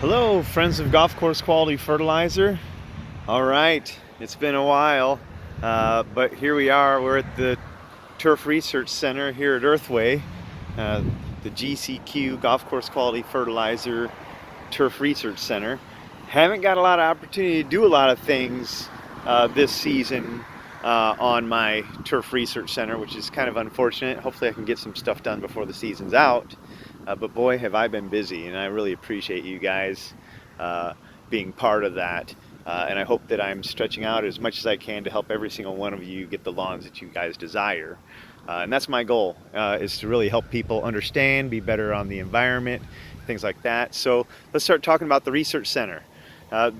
Hello, friends of Golf Course Quality Fertilizer. All right, it's been a while, but here we are. We're at the Turf Research Center here at Earthway, uh, the GCQ Golf Course Quality Fertilizer Turf Research Center. Haven't got a lot of opportunity to do a lot of things this season on my Turf Research Center, which is kind of unfortunate. Hopefully I can get some stuff done before the season's out. But boy, have I been busy, and I really appreciate you guys being part of that. And I hope that I'm stretching out as much as I can to help every single one of you get the lawns that you guys desire. And that's my goal, is to really help people understand, be better on the environment, things like that. So let's start talking about the Research Center.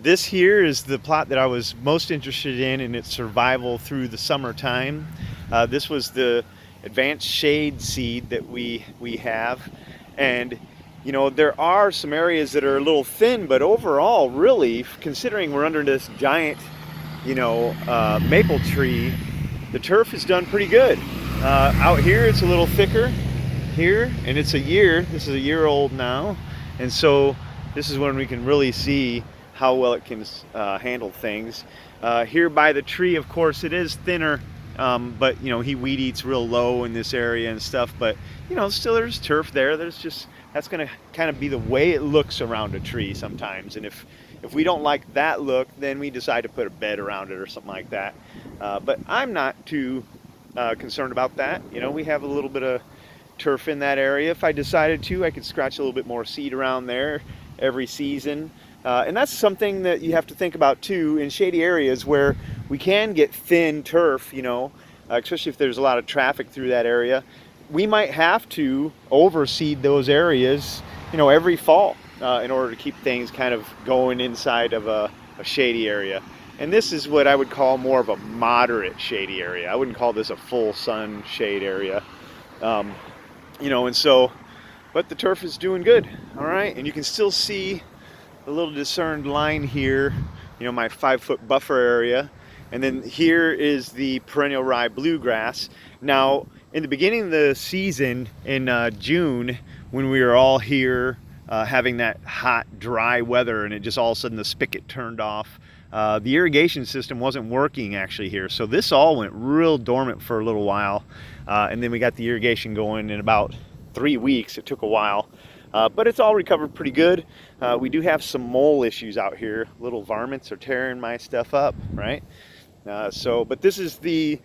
This here is the plot that I was most interested in its survival through the summertime. This was the advanced shade seed that we have. And you know, there are some areas that are a little thin, but overall, really, considering we're under this giant, maple tree, the turf has done pretty good. Out here, it's a little thicker here, and this is a year old now. And so this is when we can really see how well it can handle things. Here by the tree, of course, it is thinner, but he weed eats real low in this area and stuff, but still there's turf there. That's going to kind of be the way it looks around a tree sometimes. And if we don't like that look, then we decide to put a bed around it or something like that. But I'm not too concerned about that. We have a little bit of turf in that area. If I decided to, I could scratch a little bit more seed around there every season. And that's something that you have to think about too in shady areas where we can get thin turf, especially if there's a lot of traffic through that area. We might have to overseed those areas, every fall in order to keep things kind of going inside of a shady area. And this is what I would call more of a moderate shady area. I wouldn't call this a full sun shade area. But the turf is doing good. All right. And you can still see a little discerned line here, my 5-foot buffer area. And then here is the perennial rye bluegrass. Now, in the beginning of the season in June, when we were all here having that hot, dry weather, and it just all of a sudden the spigot turned off, the irrigation system wasn't working actually here. So this all went real dormant for a little while. And then we got the irrigation going in about 3 weeks. It took a while. But it's all recovered pretty good. We do have some mole issues out here. Little varmints are tearing my stuff up, right? But this is the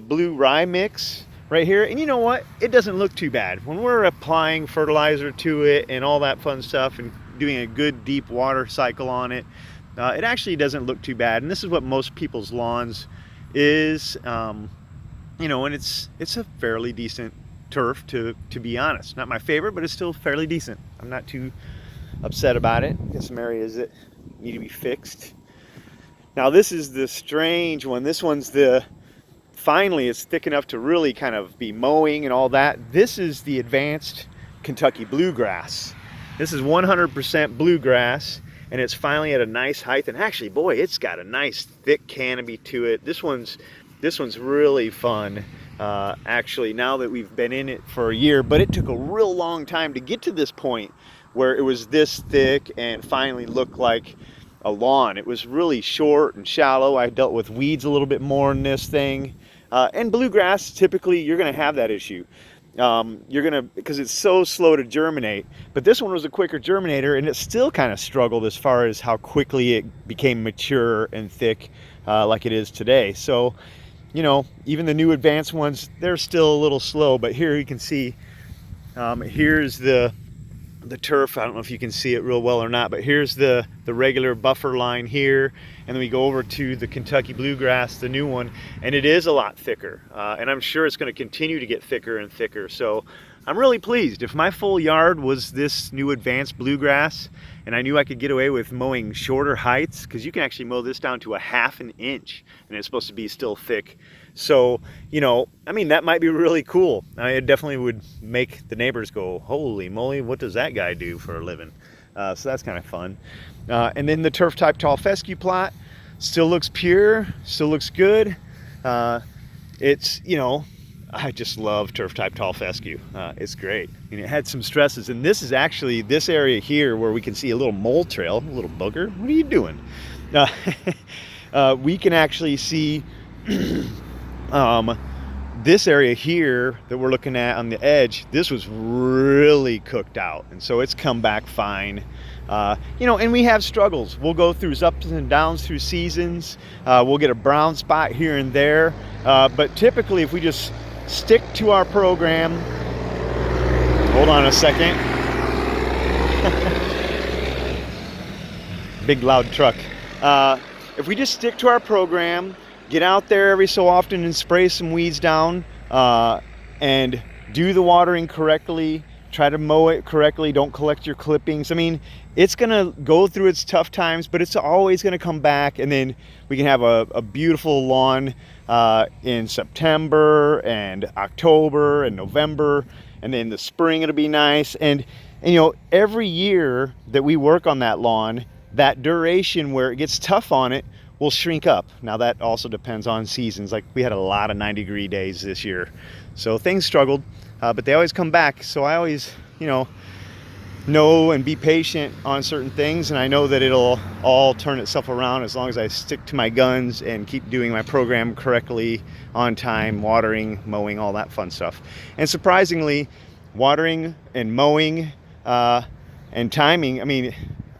blue rye mix right here. And you know what? It doesn't look too bad. When we're applying fertilizer to it and all that fun stuff and doing a good deep water cycle on it, it actually doesn't look too bad. And this is what most people's lawns is, and it's a fairly decent turf to be honest. Not my favorite, but it's still fairly decent. I'm not too upset about it. Got some areas that need to be fixed. Now this is the strange one. This one's finally it's thick enough to really kind of be mowing and all that. This is the advanced Kentucky bluegrass. This is 100% bluegrass, and it's finally at a nice height. And actually, boy, it's got a nice thick canopy to it. This one's really fun. Actually, now that we've been in it for a year, but it took a real long time to get to this point where it was this thick and finally looked like a lawn. It was really short and shallow. I dealt with weeds a little bit more in this thing. And bluegrass, typically you're going to have that issue. Because it's so slow to germinate. But this one was a quicker germinator, and it still kind of struggled as far as how quickly it became mature and thick like it is today. So, even the new advanced ones, they're still a little slow. But here you can see, here's the turf. I don't know if you can see it real well or not, but here's the regular buffer line here, and then we go over to the Kentucky bluegrass, the new one, and it is a lot thicker, and I'm sure it's going to continue to get thicker and thicker. So I'm really pleased. If my full yard was this new advanced bluegrass and I knew I could get away with mowing shorter heights, because you can actually mow this down to a 1/2 inch and it's supposed to be still thick. So, that might be really cool. It definitely would make the neighbors go, holy moly, what does that guy do for a living? So that's kind of fun. And then the turf type tall fescue plot still looks pure, still looks good. It's, I just love turf type tall fescue. It's great. And it had some stresses, and this is actually this area here where we can see a little mole trail. A little booger, what are you doing? We can actually see this area here that we're looking at on the edge. This was really cooked out, and so it's come back fine. You know, and we have struggles. We'll go through ups and downs through seasons. We'll get a brown spot here and there, but typically if we just stick to our program. Hold on a second. Big loud truck. If we just stick to our program, get out there every so often and spray some weeds down, and do the watering correctly, try to mow it correctly, don't collect your clippings. I mean, it's gonna go through its tough times, but it's always gonna come back, and then we can have a beautiful lawn in September and October and November, and then the spring it'll be nice. And you know, every year that we work on that lawn, that duration where it gets tough on it will shrink up. Now that also depends on seasons. Like we had a lot of 90-degree days this year, so things struggled, but they always come back. So I always, you know and be patient on certain things, and I know that it'll all turn itself around as long as I stick to my guns and keep doing my program correctly, on time, watering, mowing, all that fun stuff. And surprisingly, watering and mowing and timing, I mean,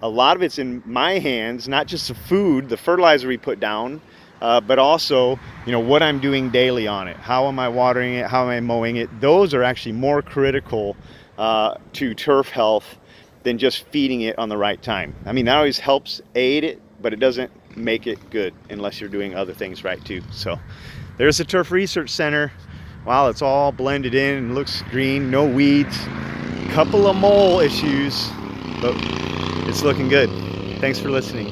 a lot of it's in my hands, not just the food, the fertilizer we put down, but also, you know, what I'm doing daily on it. How am I watering it? How am I mowing it? Those are actually more critical to turf health than just feeding it on the right time. I mean, that always helps aid it, but it doesn't make it good unless you're doing other things right too. So there's the Turf Research Center. Wow, it's all blended in and looks green, no weeds, couple of mole issues, but it's looking good. Thanks for listening.